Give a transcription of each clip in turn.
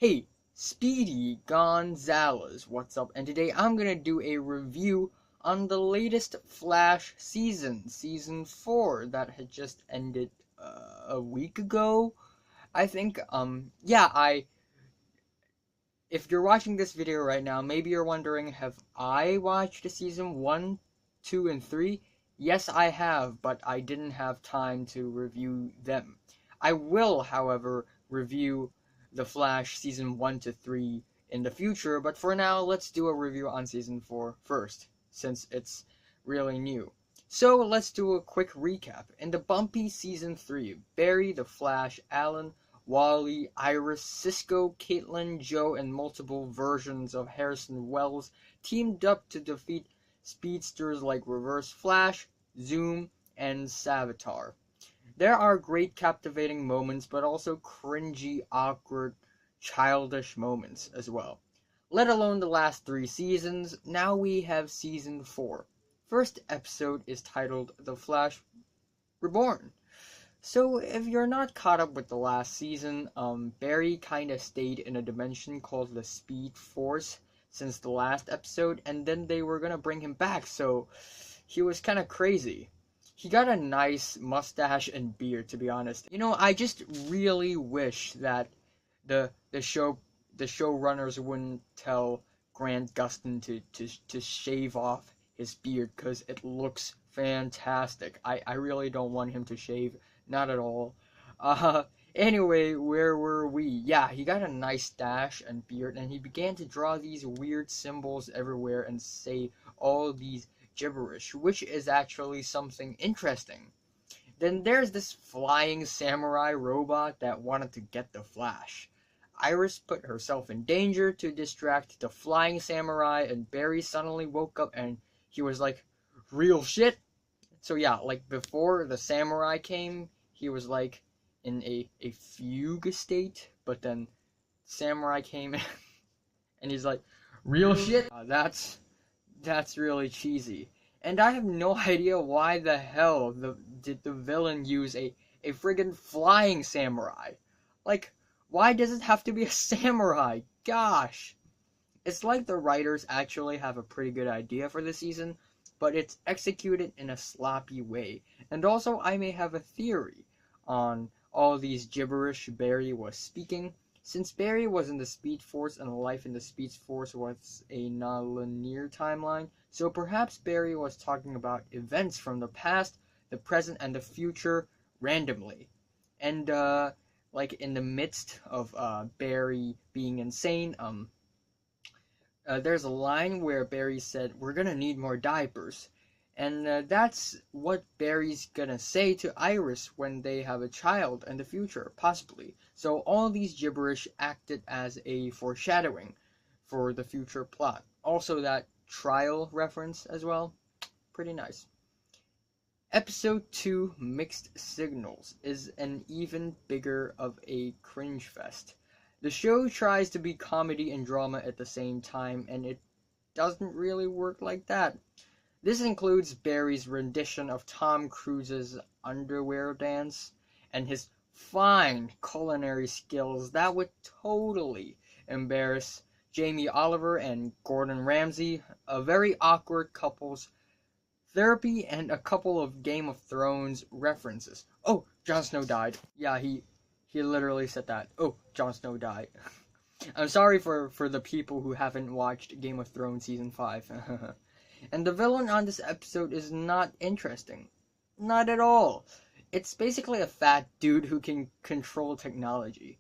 Hey, Speedy Gonzalez, what's up? And today I'm gonna do a review on the latest Flash season, season 4, that had just ended a week ago. I think, if you're watching this video right now, maybe you're wondering, have I watched season 1, 2, and 3? Yes, I have, but I didn't have time to review them. I will, however, review The Flash season 1 to 3 in the future, but for now, let's do a review on season 4 first, since it's really new. So let's do a quick recap. In the bumpy season 3, Barry, the Flash, Alan, Wally, Iris, Cisco, Caitlin, Joe, and multiple versions of Harrison Wells teamed up to defeat speedsters like Reverse Flash, Zoom, and Savitar. There are great captivating moments, but also cringy, awkward, childish moments as well. Let alone the last 3 seasons, now we have season 4. First episode is titled The Flash Reborn. So if you're not caught up with the last season, Barry kinda stayed in a dimension called the Speed Force since the last episode, and then they were gonna bring him back, so he was kinda crazy. He got a nice mustache and beard, to be honest. I just really wish that the showrunners wouldn't tell Grant Gustin to shave off his beard, because it looks fantastic. I really don't want him to shave, not at all. Anyway, where were we? Yeah, he got a nice stash and beard, and he began to draw these weird symbols everywhere and say all these gibberish, which is actually something interesting. Then there's this flying samurai robot that wanted to get the Flash. Iris put herself in danger to distract the flying samurai, and Barry suddenly woke up and he was like, real shit? So yeah, like before the samurai came, he was like in a fugue state, but then samurai came and he's like, real shit? That's really cheesy. And I have no idea why the hell did the villain use a friggin' flying samurai? Like, why does it have to be a samurai? Gosh. It's like the writers actually have a pretty good idea for the season, but it's executed in a sloppy way. And also, I may have a theory on all these gibberish Barry was speaking. Since Barry was in the Speed Force and life in the Speed Force was a non-linear timeline, so perhaps Barry was talking about events from the past, the present, and the future randomly. And, like in the midst of Barry being insane, there's a line where Barry said, we're gonna need more diapers. And that's what Barry's gonna say to Iris when they have a child in the future, possibly. So all these gibberish acted as a foreshadowing for the future plot. Also that trial reference as well, pretty nice. Episode 2, Mixed Signals, is an even bigger of a cringe fest. The show tries to be comedy and drama at the same time, and it doesn't really work like that. This includes Barry's rendition of Tom Cruise's underwear dance, and his fine culinary skills that would totally embarrass Jamie Oliver and Gordon Ramsay, a very awkward couple's therapy, and a couple of Game of Thrones references. Oh, Jon Snow died. Yeah, he literally said that. Oh, Jon Snow died. I'm sorry for the people who haven't watched Game of Thrones Season 5. And the villain on this episode is not interesting. Not at all. It's basically a fat dude who can control technology.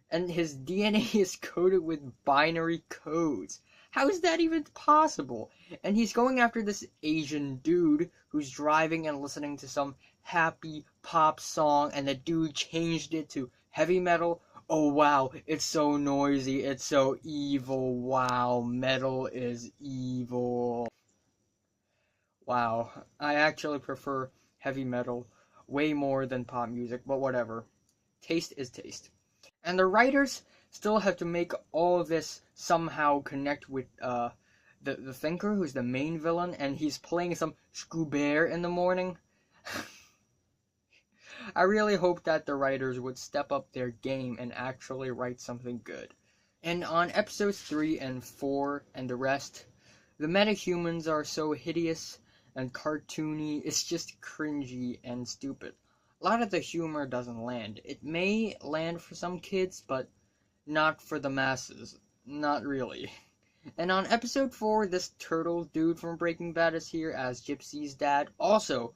And his DNA is coded with binary codes. How is that even possible? And he's going after this Asian dude who's driving and listening to some happy pop song, and the dude changed it to heavy metal. Oh wow, it's so noisy, it's so evil. Wow, metal is evil. Wow, I actually prefer heavy metal way more than pop music, but whatever. Taste is taste. And the writers still have to make all this somehow connect with the Thinker, who's the main villain, and he's playing some Scoober in the morning. I really hope that the writers would step up their game and actually write something good. And on episodes 3 and 4 and the rest, the metahumans are so hideous and cartoony, it's just cringy and stupid. A lot of the humor doesn't land. It may land for some kids, but not for the masses. Not really. And on episode 4, this turtle dude from Breaking Bad is here as Gypsy's dad, also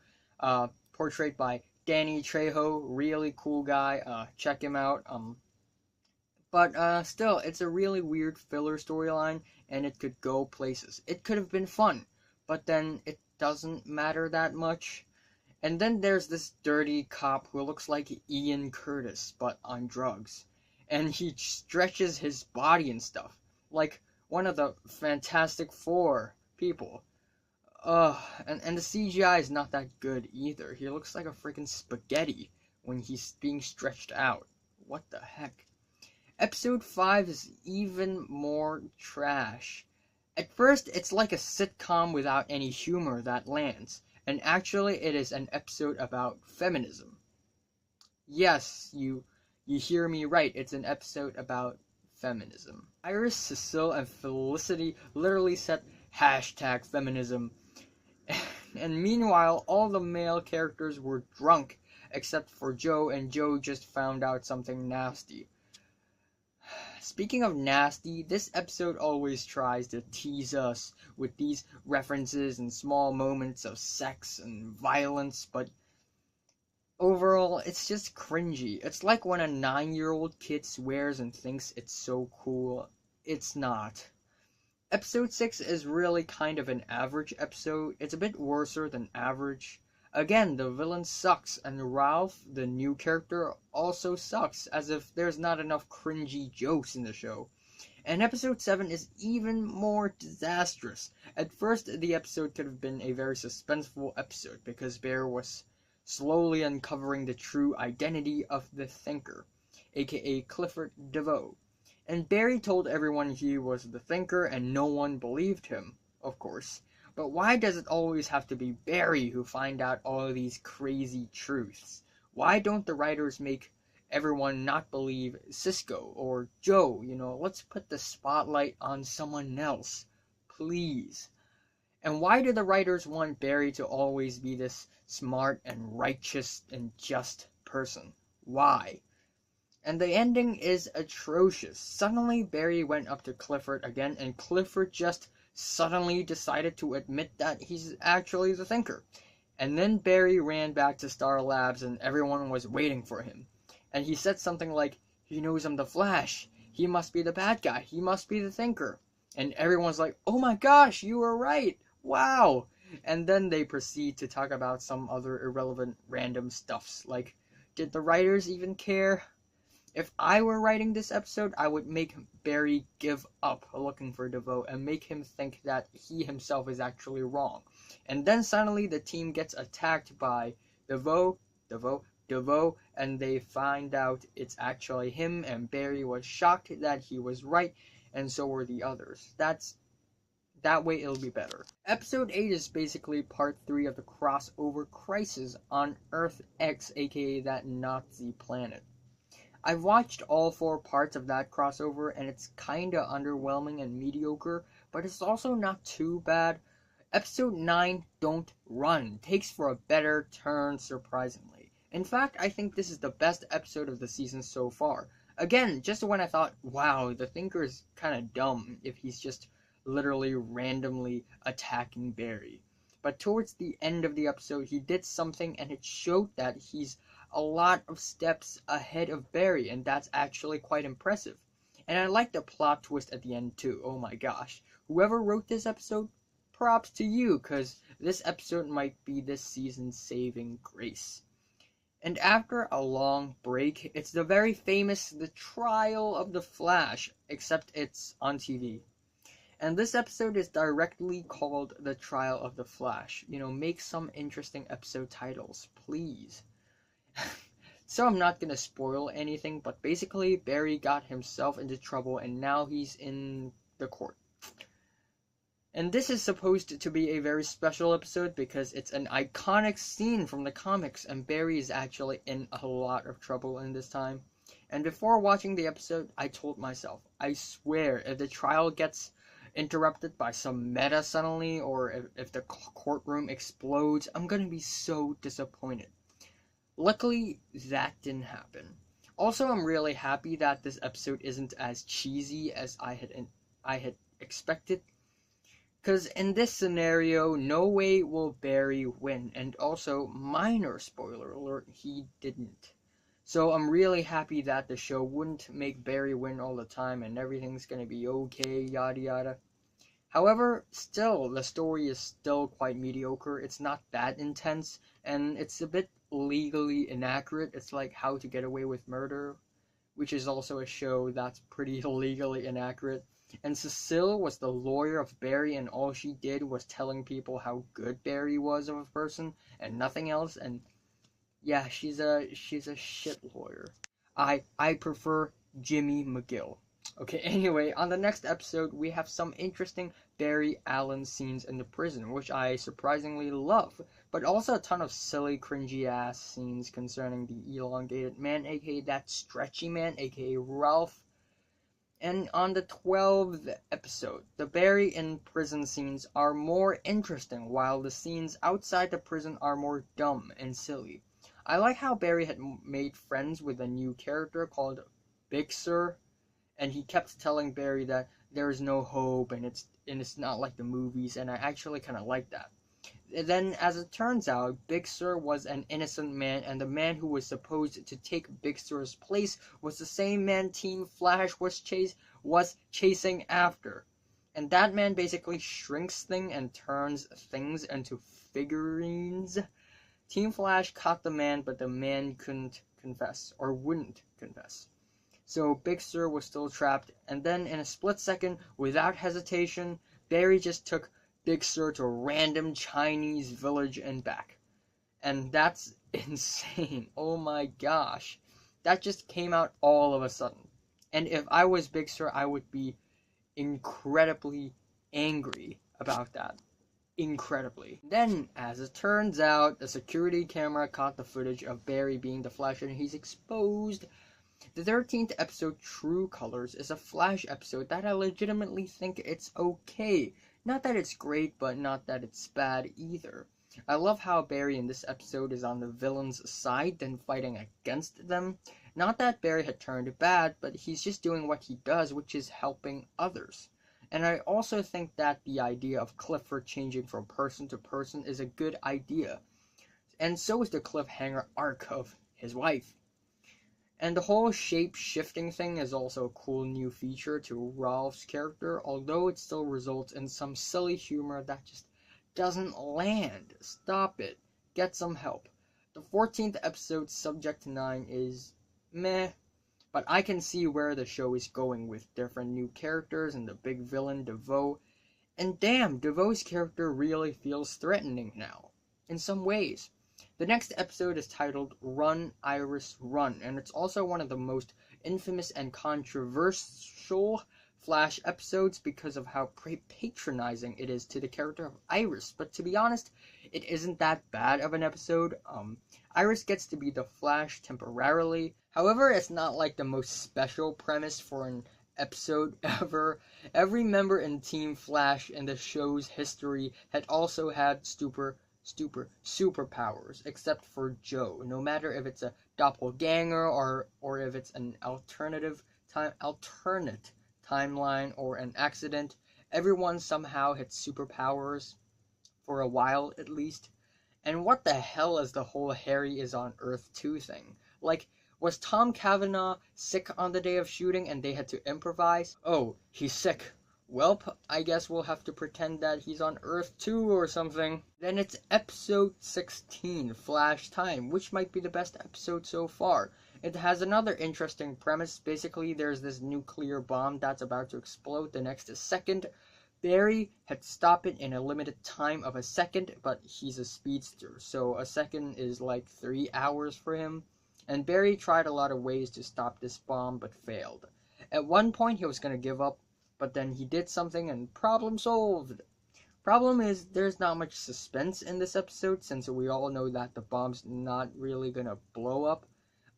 portrayed by Danny Trejo, really cool guy. Check him out. But still, it's a really weird filler storyline, and it could go places. It could have been fun, but then it doesn't matter that much. And then there's this dirty cop who looks like Ian Curtis, but on drugs. And he stretches his body and stuff, like one of the Fantastic Four people. And the CGI is not that good either. He looks like a freaking spaghetti when he's being stretched out. What the heck? Episode 5 is even more trash. At first, it's like a sitcom without any humor that lands, and actually it is an episode about feminism. Yes, you hear me right, it's an episode about feminism. Iris, Cecile, and Felicity literally said #feminism, and meanwhile, all the male characters were drunk, except for Joe, and Joe just found out something nasty. Speaking of nasty, this episode always tries to tease us with these references and small moments of sex and violence, but overall, it's just cringy. It's like when a 9-year-old kid swears and thinks it's so cool. It's not. Episode 6 is really kind of an average episode. It's a bit worser than average. Again, the villain sucks, and Ralph, the new character, also sucks, as if there's not enough cringy jokes in the show. And episode 7 is even more disastrous. At first, the episode could have been a very suspenseful episode, because Bear was slowly uncovering the true identity of the Thinker, aka Clifford DeVoe. And Barry told everyone he was the Thinker, and no one believed him, of course. But why does it always have to be Barry who find out all of these crazy truths? Why don't the writers make everyone not believe Cisco or Joe? Let's put the spotlight on someone else, please. And why do the writers want Barry to always be this smart and righteous and just person? Why? And the ending is atrocious. Suddenly Barry went up to Clifford again, and Clifford just suddenly decided to admit that he's actually the Thinker. And then Barry ran back to Star Labs and everyone was waiting for him. And he said something like, he knows I'm the Flash. He must be the bad guy. He must be the Thinker. And everyone's like, oh my gosh, you were right. Wow. And then they proceed to talk about some other irrelevant random stuffs. Like, did the writers even care? If I were writing this episode, I would make Barry give up looking for DeVoe and make him think that he himself is actually wrong. And then suddenly the team gets attacked by DeVoe, and they find out it's actually him, and Barry was shocked that he was right, and so were the others. That way it'll be better. Episode 8 is basically part 3 of the crossover crisis on Earth X, aka that Nazi planet. I've watched all 4 parts of that crossover, and it's kinda underwhelming and mediocre, but it's also not too bad. Episode 9, Don't Run, takes for a better turn, surprisingly. In fact, I think this is the best episode of the season so far. Again, just when I thought, wow, the Thinker is kinda dumb if he's just literally randomly attacking Barry. But towards the end of the episode, he did something, and it showed that he's a lot of steps ahead of Barry, and that's actually quite impressive. And I like the plot twist at the end too. Oh my gosh. Whoever wrote this episode, props to you, because this episode might be this season's saving grace. And after a long break, it's the very famous The Trial of the Flash, except it's on TV. And this episode is directly called The Trial of the Flash. Make some interesting episode titles, please. So I'm not gonna spoil anything, but basically Barry got himself into trouble and now he's in the court. And this is supposed to be a very special episode because it's an iconic scene from the comics, and Barry is actually in a lot of trouble in this time. And before watching the episode, I told myself, I swear, if the trial gets interrupted by some meta suddenly, or if the courtroom explodes, I'm gonna be so disappointed. Luckily, that didn't happen. Also, I'm really happy that this episode isn't as cheesy as I had expected. Because in this scenario, no way will Barry win. And also, minor spoiler alert, he didn't. So I'm really happy that the show wouldn't make Barry win all the time and everything's gonna be okay, yada yada. However, still, the story is still quite mediocre. It's not that intense, and it's a bit legally inaccurate. It's like How to Get Away with Murder, which is also a show that's pretty legally inaccurate. And Cecile was the lawyer of Barry, and all she did was telling people how good Barry was of a person and nothing else. And yeah, she's a shit lawyer. I prefer Jimmy McGill. Okay, anyway, on the next episode, we have some interesting Barry Allen scenes in the prison, which I surprisingly love, but also a ton of silly, cringy ass scenes concerning the elongated man, aka that stretchy man, aka Ralph. And on the 12th episode, the Barry in prison scenes are more interesting, while the scenes outside the prison are more dumb and silly. I like how Barry had made friends with a new character called Big Sir, and he kept telling Barry that there is no hope and it's not like the movies, and I actually kind of like that. And then, as it turns out, Big Sir was an innocent man, and the man who was supposed to take Big Sir's place was the same man Team Flash was chasing after. And that man basically shrinks things and turns things into figurines. Team Flash caught the man, but the man couldn't confess, or wouldn't confess. So Big Sir was still trapped, and then in a split second, without hesitation, Barry just took Big Sir to a random Chinese village and back. And that's insane. Oh my gosh. That just came out all of a sudden. And if I was Big Sir, I would be incredibly angry about that. Incredibly. Then, as it turns out, the security camera caught the footage of Barry being the Flash and he's exposed. The 13th episode, True Colors, is a Flash episode that I legitimately think it's okay. Not that it's great, but not that it's bad either. I love how Barry in this episode is on the villain's side than fighting against them. Not that Barry had turned bad, but he's just doing what he does, which is helping others. And I also think that the idea of Clifford changing from person to person is a good idea. And so is the cliffhanger arc of his wife. And the whole shape-shifting thing is also a cool new feature to Ralph's character, although it still results in some silly humor that just doesn't land. Stop it. Get some help. The 14th episode, Subject 9, is meh, but I can see where the show is going with different new characters and the big villain, DeVoe. And damn, DeVoe's character really feels threatening now, in some ways. The next episode is titled Run, Iris, Run, and it's also one of the most infamous and controversial Flash episodes because of how patronizing it is to the character of Iris. But to be honest, it isn't that bad of an episode. Iris gets to be the Flash temporarily. However, it's not like the most special premise for an episode ever. Every member in Team Flash in the show's history had also had superpowers, except for Joe. No matter if it's a doppelganger or if it's an alternate timeline or an accident, everyone somehow had superpowers for a while at least. And what the hell is the whole Harry is on Earth 2 thing? Like, was Tom Cavanaugh sick on the day of shooting and they had to improvise? Oh, he's sick. Welp, I guess we'll have to pretend that he's on Earth 2 or something. Then it's episode 16, Flashtime, which might be the best episode so far. It has another interesting premise. Basically, there's this nuclear bomb that's about to explode the next second. Barry had stopped it in a limited time of a second, but he's a speedster, so a second is like 3 hours for him. And Barry tried a lot of ways to stop this bomb, but failed. At one point, he was going to give up, but then he did something and problem solved. Problem is, there's not much suspense in this episode since we all know that the bomb's not really gonna blow up.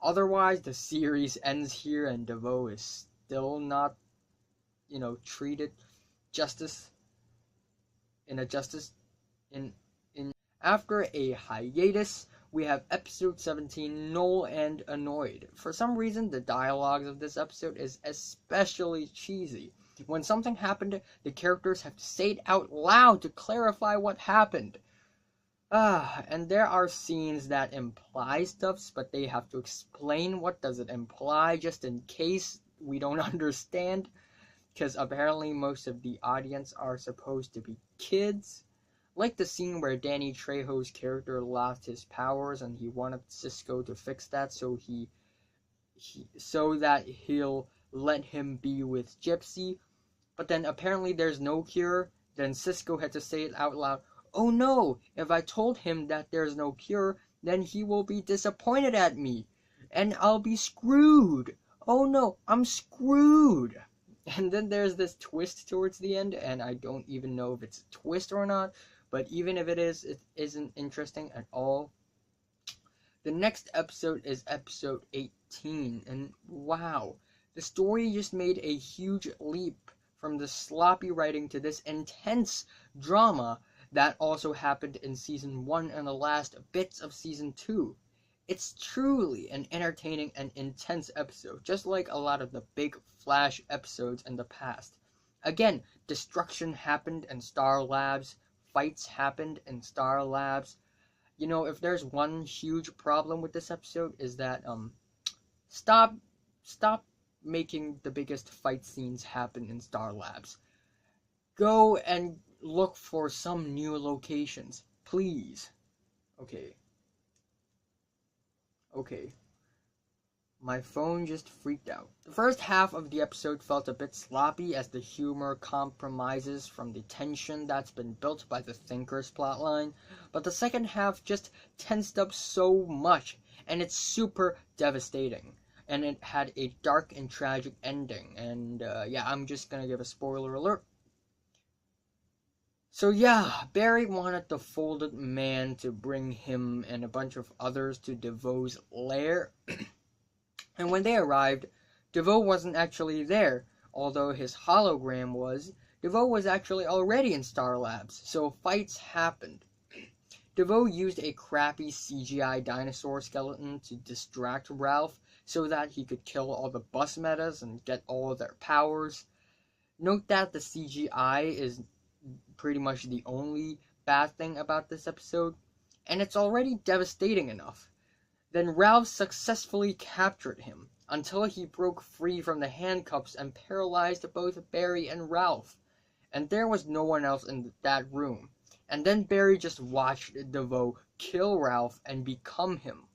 Otherwise, the series ends here and DeVoe is still not, treated justice in a justice in after a hiatus. We have episode 17, Null and Annoyed. For some reason, the dialogue of this episode is especially cheesy. When something happened, the characters have to say it out loud to clarify what happened. And there are scenes that imply stuff, but they have to explain what does it imply just in case we don't understand. Because apparently most of the audience are supposed to be kids. Like the scene where Danny Trejo's character lost his powers and he wanted Cisco to fix that so so that he'll let him be with Gypsy. But then apparently there's no cure. Then Cisco had to say it out loud. Oh no, if I told him that there's no cure, then he will be disappointed at me. And I'll be screwed. Oh no, I'm screwed. And then there's this twist towards the end, and I don't even know if it's a twist or not. But even if it is, it isn't interesting at all. The next episode is episode 18, and wow, the story just made a huge leap from the sloppy writing to this intense drama that also happened in season 1 and the last bits of season 2. It's truly an entertaining and intense episode, just like a lot of the big Flash episodes in the past. Again, destruction happened in Star Labs. Fights happened in Star Labs. If there's one huge problem with this episode is that stop making the biggest fight scenes happen in Star Labs. Go and look for some new locations, please. Okay. My phone just freaked out. The first half of the episode felt a bit sloppy as the humor compromises from the tension that's been built by the Thinker's plotline, but the second half just tensed up so much, and it's super devastating. And it had a dark and tragic ending, and I'm just gonna give a spoiler alert. So Barry wanted the Folded Man to bring him and a bunch of others to DeVoe's lair. And when they arrived, DeVoe wasn't actually there. Although his hologram was, DeVoe was actually already in Star Labs, so fights happened. DeVoe used a crappy CGI dinosaur skeleton to distract Ralph so that he could kill all the bus metas and get all of their powers. Note that the CGI is pretty much the only bad thing about this episode, and it's already devastating enough. Then Ralph successfully captured him, until he broke free from the handcuffs and paralyzed both Barry and Ralph. And there was no one else in that room. And then Barry just watched DeVoe kill Ralph and become him.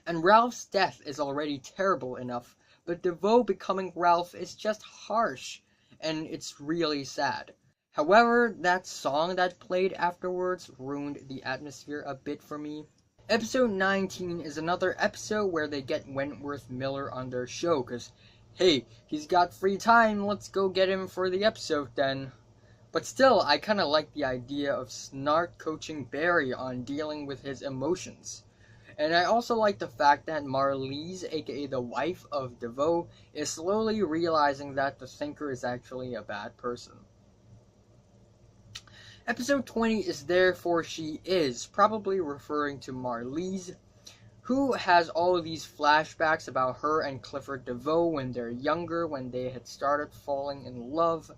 And Ralph's death is already terrible enough, but DeVoe becoming Ralph is just harsh, and it's really sad. However, that song that played afterwards ruined the atmosphere a bit for me. Episode 19 is another episode where they get Wentworth Miller on their show, cause, hey, he's got free time, let's go get him for the episode then. But still, I kinda like the idea of Snart coaching Barry on dealing with his emotions. And I also like the fact that Marlize, aka the wife of DeVoe, is slowly realizing that the Thinker is actually a bad person. Episode 20 is Therefore She Is, probably referring to Marlize, who has all of these flashbacks about her and Clifford DeVoe when they're younger, when they had started falling in love.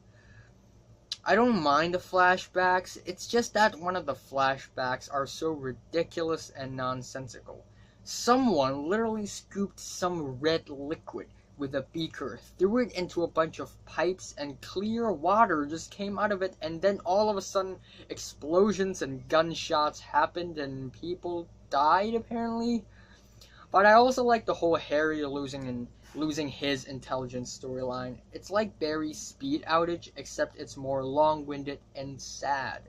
I don't mind the flashbacks, it's just that one of the flashbacks are so ridiculous and nonsensical. Someone literally scooped some red liquid with a beaker, threw it into a bunch of pipes, and clear water just came out of it, and then all of a sudden explosions and gunshots happened and people died apparently. But I also like the whole Harry losing his intelligence storyline. It's like Barry's speed outage, except it's more long-winded and sad.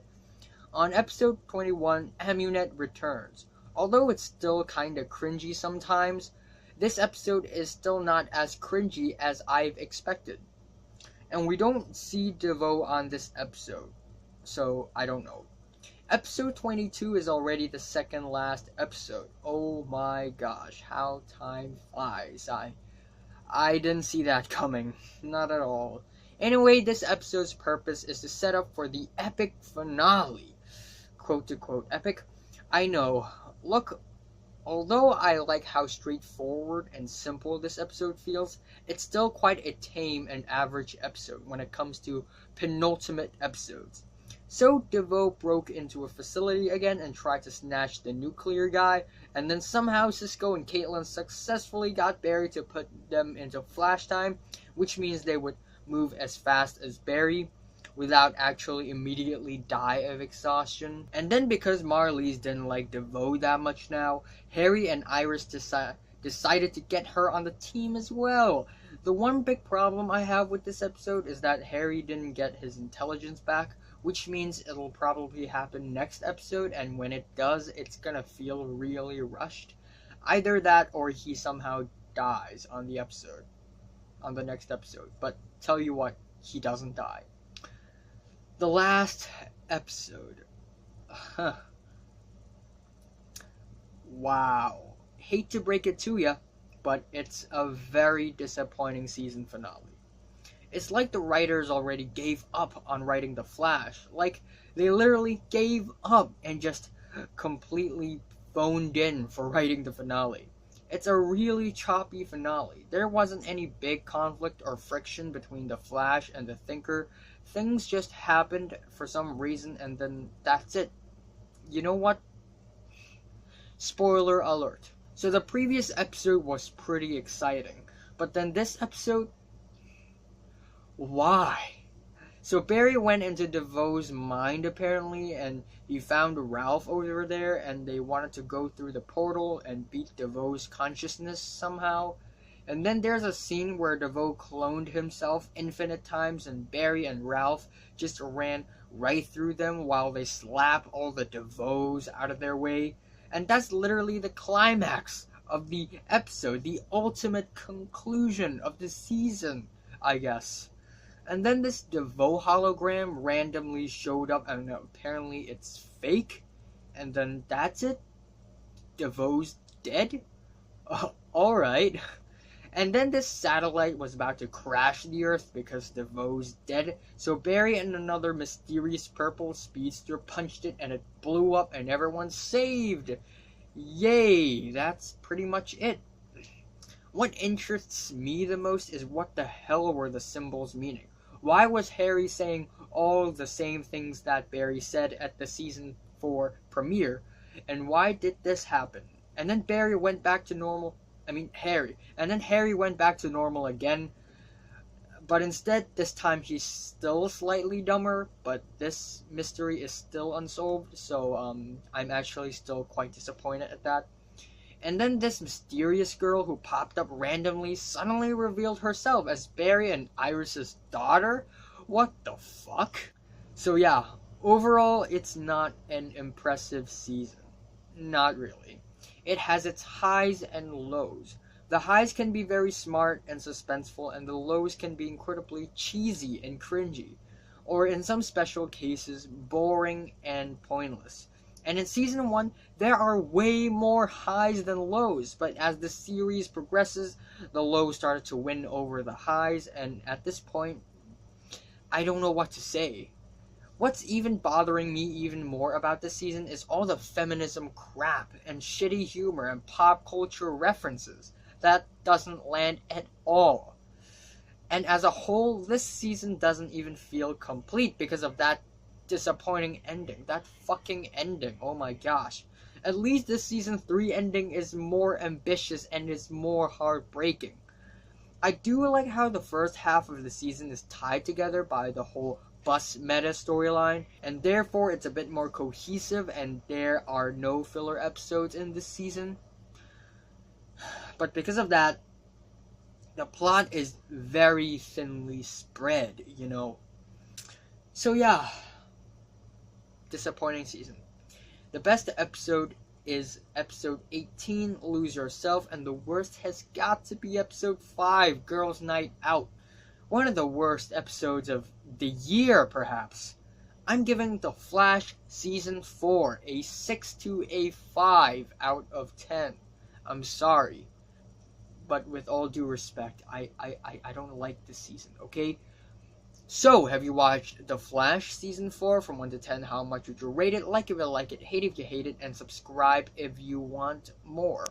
On episode 21, Amunet returns. Although it's still kinda cringy sometimes, this episode is still not as cringy as I've expected. And we don't see DeVoe on this episode, so I don't know. Episode 22 is already the second last episode. Oh my gosh, how time flies. I didn't see that coming. Not at all. Anyway, this episode's purpose is to set up for the epic finale. Quote to quote epic. I know. Look, although I like how straightforward and simple this episode feels, it's still quite a tame and average episode when it comes to penultimate episodes. So DeVoe broke into a facility again and tried to snatch the nuclear guy, and then somehow Cisco and Caitlin successfully got Barry to put them into Flashtime, which means they would move as fast as Barry without actually immediately die of exhaustion. And then because Marlies didn't like DeVoe that much now, Harry and Iris decided to get her on the team as well. The one big problem I have with this episode is that Harry didn't get his intelligence back, which means it'll probably happen next episode, and when it does, it's gonna feel really rushed. Either that or he somehow dies on the next episode. But tell you what, he doesn't die. The last episode. Wow. Hate to break it to ya, but it's a very disappointing season finale. It's like the writers already gave up on writing The Flash. Like, they literally gave up and just completely phoned in for writing the finale. It's a really choppy finale. There wasn't any big conflict or friction between the Flash and the Thinker. Things just happened for some reason and then that's it. You know what? Spoiler alert. So the previous episode was pretty exciting, but then this episode, why? So Barry went into DeVoe's mind apparently, and he found Ralph over there, and they wanted to go through the portal and beat DeVoe's consciousness somehow. And then there's a scene where DeVoe cloned himself infinite times, and Barry and Ralph just ran right through them while they slap all the DeVoes out of their way. And that's literally the climax of the episode, the ultimate conclusion of the season, I guess. And then this DeVoe hologram randomly showed up, and apparently it's fake. And then that's it? DeVoe's dead? Alright. And then this satellite was about to crash the Earth because DeVoe's dead. So Barry and another mysterious purple speedster punched it, and it blew up, and everyone's saved. Yay! That's pretty much it. What interests me the most is what the hell were the symbols meaning? Why was Harry saying all the same things that Barry said at the season 4 premiere? And why did this happen? And then Barry went back to normal. Harry. And then Harry went back to normal again. But instead, this time he's still slightly dumber, but this mystery is still unsolved. So I'm actually still quite disappointed at that. And then this mysterious girl who popped up randomly suddenly revealed herself as Barry and Iris's daughter? What the fuck? So yeah, overall it's not an impressive season. Not really. It has its highs and lows. The highs can be very smart and suspenseful, and the lows can be incredibly cheesy and cringy. Or in some special cases, boring and pointless. And in season 1, there are way more highs than lows, but as the series progresses, the lows started to win over the highs, and at this point, I don't know what to say. What's even bothering me even more about this season is all the feminism crap and shitty humor and pop culture references. That doesn't land at all. And as a whole, this season doesn't even feel complete because of that disappointing ending. That fucking ending. Oh my gosh. At least this season 3 ending is more ambitious and is more heartbreaking. I do like how the first half of the season is tied together by the whole bus meta storyline, and therefore it's a bit more cohesive and there are no filler episodes in this season. But because of that, the plot is very thinly spread, you know. So yeah, disappointing season. The best episode is episode 18, Lose Yourself, and the worst has got to be episode 5, Girls' Night Out. One of the worst episodes of the year, perhaps. I'm giving The Flash Season 4 a 6 to a 5 out of 10. I'm sorry, but with all due respect, I don't like this season, okay? So, have you watched The Flash Season 4 from 1 to 10? How much would you rate it? Like if you like it, hate if you hate it, and subscribe if you want more.